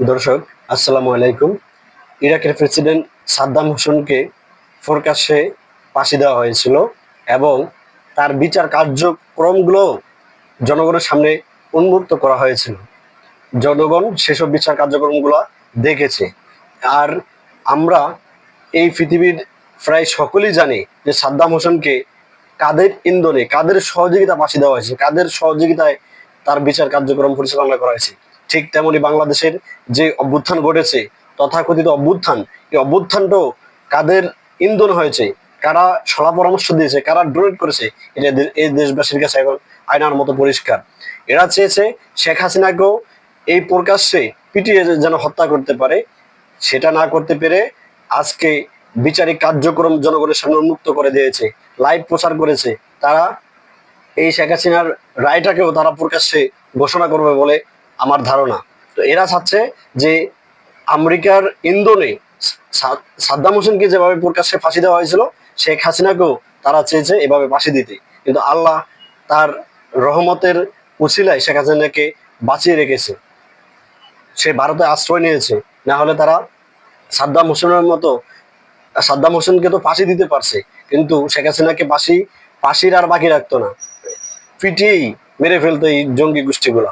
দর্শক, আসসালামু আলাইকুম। ইরাকের প্রেসিডেন্ট সাদ্দাম হোসেনকে প্রকাশ্যে ফাঁসি দেওয়া হয়েছিল এবং তার বিচার কার্যক্রমগুলো জনগণের সামনে উন্মুক্ত করা হয়েছিল। জনগণ সেসব বিচার কার্যক্রমগুলো দেখেছে। আর আমরা এই পৃথিবীর প্রায় সকলেই জানি যে সাদ্দাম হোসেনকে কাদের ইন্ধনে, কাদের সহযোগিতা ফাঁসি দেওয়া হয়েছে, কাদের সহযোগিতায় তার বিচার কার্যক্রম পরিচালনা করা হয়েছে। ঠিক তেমনি বাংলাদেশের যে অভ্যুত্থান ঘটেছে, তথাকথিত অভ্যুত্থান, এই অভ্যুত্থানটাও কাদের ইন্ধন হয়েছে, কারা সলা পরামর্শ দিয়েছে, কারা ডোনেট করেছে, এটা এই দেশবাসীর কাছে এখন আয়নার মতো পরিষ্কার। এরা চেয়েছে শেখ হাসিনাকেও এই প্রকাশ্যে পিটিয়ে যেন হত্যা করতে পারে। সেটা না করতে পেরে আজকে বিচারিক কার্যক্রম জনগণের সামনে উন্মুক্ত করে দিয়েছে, লাইভ প্রচার করেছে। তারা এই শেখ হাসিনার রায়টাকেও তারা প্রকাশ্যে ঘোষণা করবে বলে আমার ধারণা। তো এরা চাচ্ছে যে আমেরিকার ইন্ধনে সাদ্দাম হোসেনকে যেভাবে প্রকাশ্যে ফাঁসি দেওয়া হয়েছিল, শেখ হাসিনাকেও তারা চেয়েছে এভাবে ফাঁসি দিতে। কিন্তু আল্লাহ তার রহমতের উছিলায় শেখ হাসিনাকে বাঁচিয়ে রেখেছে। সে ভারতে আশ্রয় নিয়েছে, না হলে তারা সাদ্দাম হোসেনের মতো, সাদ্দাম হোসেনকে তো ফাঁসি দিতে পারছে, কিন্তু শেখ হাসিনাকে ফাঁসির আর বাকি রাখতো না, পিটিয়েই মেরে ফেলতো এই জঙ্গি গোষ্ঠীগুলা।